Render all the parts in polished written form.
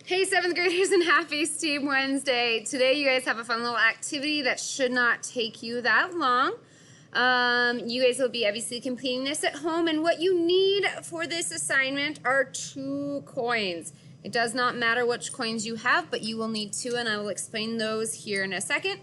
Hey 7th graders and happy STEAM Wednesday. Today you guys have a fun little activity that should not take you that long. You guys will be obviously completing this at home, and what you need for this assignment are 2 coins. It does not matter which coins you have, but you will need 2, and I will explain those here in a second.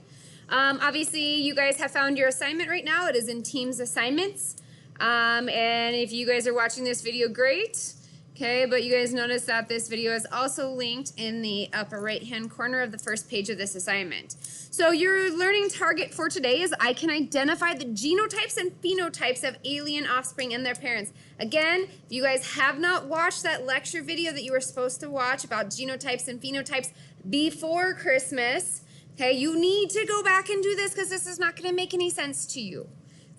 Obviously you guys have found your assignment right now. It is in Teams Assignments, and if you guys are watching this video, great. Okay, but you guys notice that this video is also linked in the upper right hand corner of the first page of this assignment. So your learning target for today is I can identify the genotypes and phenotypes of alien offspring and their parents. Again, if you guys have not watched that lecture video that you were supposed to watch about genotypes and phenotypes before Christmas, okay, you need to go back and do this because this is not going to make any sense to you.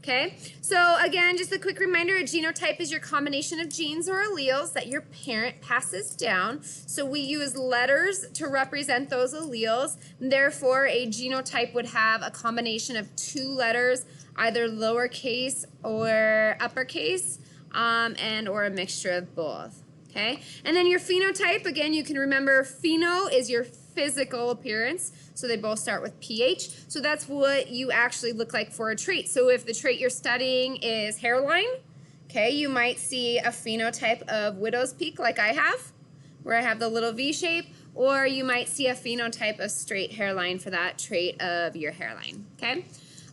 Okay, so again, just a quick reminder, a genotype is your combination of genes or alleles that your parent passes down. So we use letters to represent those alleles. Therefore, a genotype would have a combination of 2 letters, either lowercase or uppercase, and or a mixture of both. Okay, and then your phenotype, again, you can remember pheno is your physical appearance, so they both start with PH, so that's what you actually look like for a trait. So if the trait you're studying is hairline, okay, you might see a phenotype of widow's peak like I have, where I have the little V shape, or you might see a phenotype of straight hairline for that trait of your hairline, okay?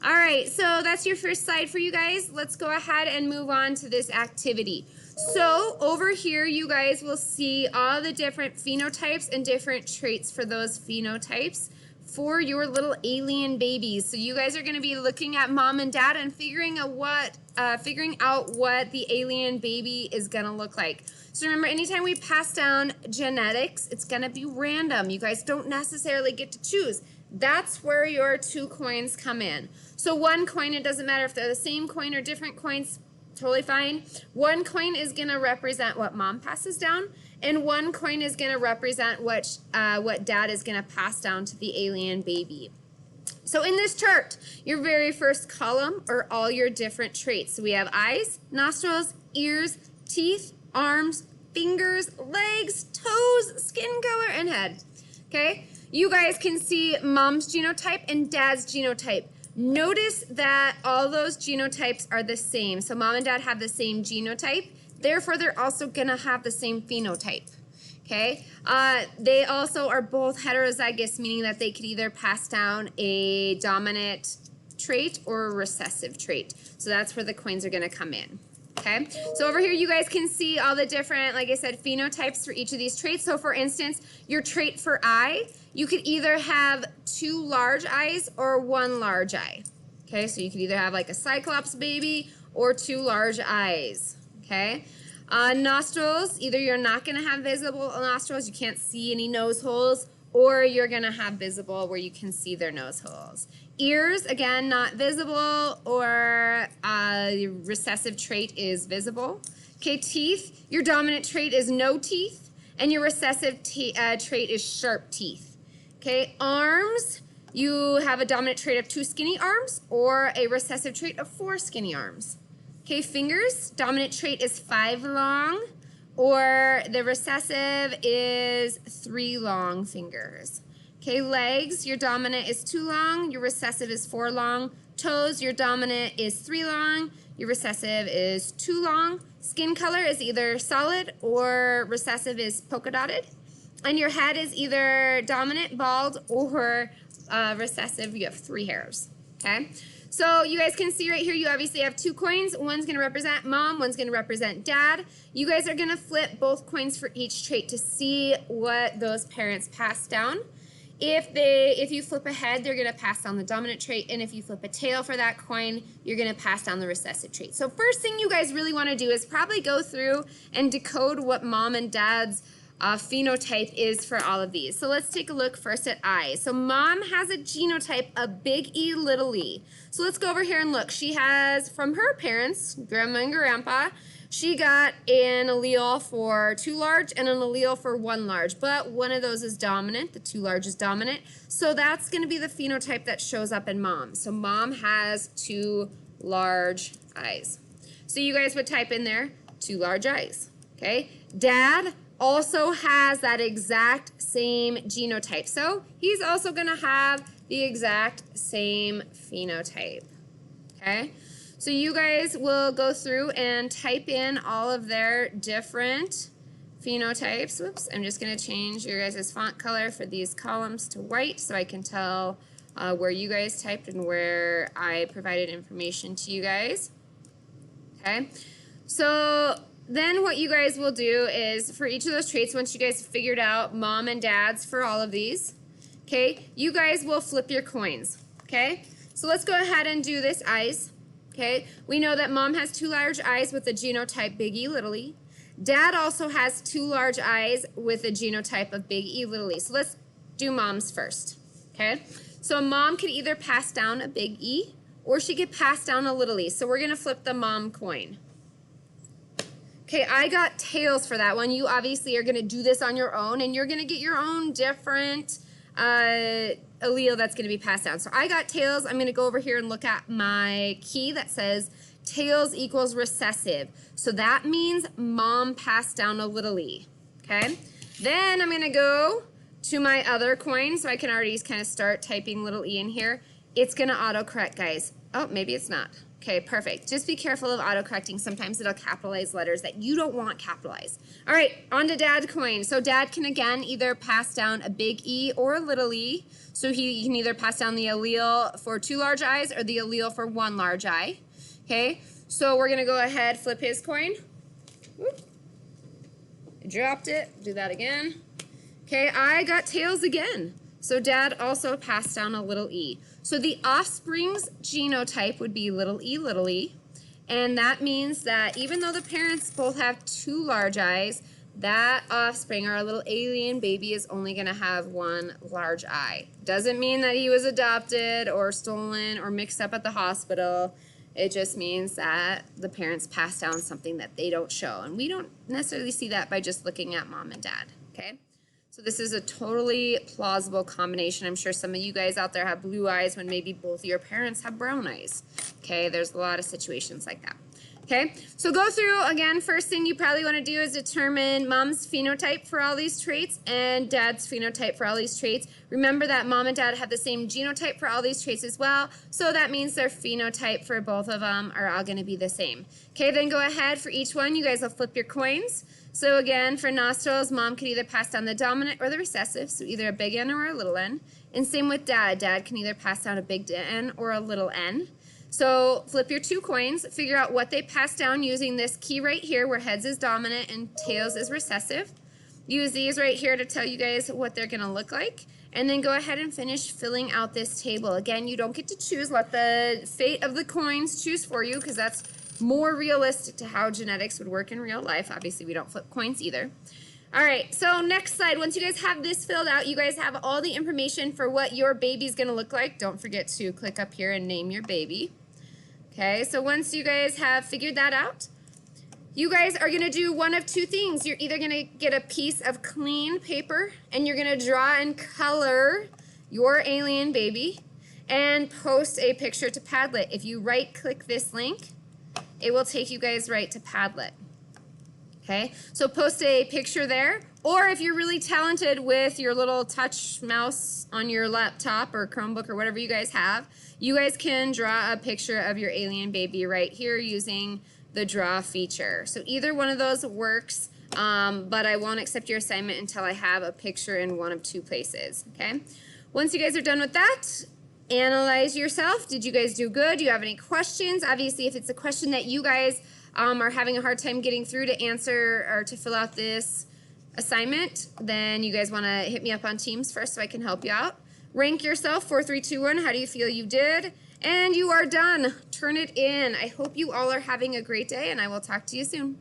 All right, so that's your first slide for you guys. Let's go ahead and move on to this activity. So over here, you guys will see all the different phenotypes and different traits for those phenotypes for your little alien babies. So you guys are going to be looking at mom and dad and figuring out what the alien baby is going to look like. So remember, anytime we pass down genetics, it's going to be random. You guys don't necessarily get to choose. That's where your 2 coins come in. So 1 coin, it doesn't matter if they're the same coin or different coins, totally fine. 1 coin is going to represent what mom passes down, and 1 coin is going to represent what dad is going to pass down to the alien baby. So in this chart, your very first column are all your different traits. So we have eyes, nostrils, ears, teeth, arms, fingers, legs, toes, skin color, and head. Okay? You guys can see mom's genotype and dad's genotype. Notice that all those genotypes are the same. So mom and dad have the same genotype. Therefore, they're also going to have the same phenotype. Okay? They also are both heterozygous, meaning that they could either pass down a dominant trait or a recessive trait. So that's where the coins are going to come in. Okay? So over here, you guys can see all the different, like I said, phenotypes for each of these traits. So for instance, your trait for eye, you could either have 2 large eyes or 1 large eye. Okay, so you could either have like a cyclops baby or 2 large eyes. Okay, nostrils, either you're not going to have visible nostrils, you can't see any nose holes, or you're going to have visible where you can see their nose holes. Ears, again, not visible, or recessive trait is visible. Okay, teeth, your dominant trait is no teeth, and your recessive trait is sharp teeth. Okay, arms, you have a dominant trait of 2 skinny arms or a recessive trait of 4 skinny arms. Okay, fingers, dominant trait is 5 long, or the recessive is 3 long fingers. Okay, legs, your dominant is 2 long, your recessive is 4 long. Toes, your dominant is 3 long, your recessive is 2 long. Skin color is either solid or recessive is polka dotted. And your head is either dominant, bald, or recessive, you have 3 hairs, okay? So you guys can see right here, you obviously have 2 coins. One's going to represent mom, one's going to represent dad. You guys are going to flip both coins for each trait to see what those parents pass down. If you flip a head, they're going to pass down the dominant trait, and if you flip a tail for that coin, you're going to pass down the recessive trait. So first thing you guys really want to do is probably go through and decode what mom and dad's phenotype is for all of these. So let's take a look first at eyes. So mom has a genotype of big E, little e. So let's go over here and look. She has, from her parents, grandma and grandpa, she got an allele for 2 large and an allele for 1 large, but one of those is dominant, the 2 large is dominant. So that's going to be the phenotype that shows up in mom. So mom has 2 large eyes. So you guys would type in there 2 large eyes. Okay, dad also has that exact same genotype. So he's also going to have the exact same phenotype. Okay? So you guys will go through and type in all of their different phenotypes. Whoops, I'm just going to change your guys' font color for these columns to white so I can tell where you guys typed and where I provided information to you guys. Okay, so then what you guys will do is for each of those traits, once you guys figured out mom and dad's for all of these, okay, you guys will flip your coins. Okay, so let's go ahead and do this eyes. Okay, we know that mom has 2 large eyes with a genotype big E, little e. Dad also has 2 large eyes with a genotype of big E, little e. So let's do mom's first. Okay, so mom could either pass down a big E or she could pass down a little e. So we're going to flip the mom coin. Okay, I got tails for that one. You obviously are going to do this on your own, and you're going to get your own different allele that's going to be passed down. So I got tails. I'm going to go over here and look at my key that says tails equals recessive. So that means mom passed down a little e. Okay, then I'm going to go to my other coin, so I can already kind of start typing little e in here. It's going to autocorrect, guys. Oh, maybe it's not. Okay, perfect. Just be careful of autocorrecting. Sometimes it'll capitalize letters that you don't want capitalized. All right, on to dad coin. So dad can, again, either pass down a big E or a little e. So he can either pass down the allele for 2 large eyes or the allele for 1 large eye. Okay, so we're going to go ahead, flip his coin. Whoop. I dropped it. Do that again. Okay, I got tails again. So dad also passed down a little e. So the offspring's genotype would be little e, and that means that even though the parents both have 2 large eyes, that offspring, our little alien baby, is only going to have 1 large eye. Doesn't mean that he was adopted or stolen or mixed up at the hospital. It just means that the parents passed down something that they don't show, and we don't necessarily see that by just looking at mom and dad, okay? So this is a totally plausible combination. I'm sure some of you guys out there have blue eyes when maybe both of your parents have brown eyes. Okay, there's a lot of situations like that. Okay, so go through, again, first thing you probably want to do is determine mom's phenotype for all these traits and dad's phenotype for all these traits. Remember that mom and dad have the same genotype for all these traits as well, so that means their phenotype for both of them are all going to be the same. Okay, then go ahead for each one. You guys will flip your coins. So again, for nostrils, mom could either pass down the dominant or the recessive, so either a big N or a little n. And same with dad. Dad can either pass down a big N or a little n. So flip your 2 coins, figure out what they pass down using this key right here where heads is dominant and tails is recessive. Use these right here to tell you guys what they're going to look like. And then go ahead and finish filling out this table. Again, you don't get to choose. Let the fate of the coins choose for you, because that's more realistic to how genetics would work in real life. Obviously, we don't flip coins either. All right, so next slide. Once you guys have this filled out, you guys have all the information for what your baby's going to look like. Don't forget to click up here and name your baby. Okay, so once you guys have figured that out, you guys are going to do one of 2 things. You're either going to get a piece of clean paper and you're going to draw and color your alien baby and post a picture to Padlet. If you right-click this link, it will take you guys right to Padlet. Okay, so post a picture there, or if you're really talented with your little touch mouse on your laptop or Chromebook or whatever you guys have, you guys can draw a picture of your alien baby right here using the draw feature. So either one of those works, but I won't accept your assignment until I have a picture in one of 2 places, okay? Once you guys are done with that, analyze yourself. Did you guys do good? Do you have any questions? Obviously, if it's a question that you guys are having a hard time getting through to answer or to fill out this assignment, then you guys want to hit me up on Teams first so I can help you out. Rank yourself, 4, 3, 2, 1. How do you feel you did? And you are done. Turn it in. I hope you all are having a great day, and I will talk to you soon.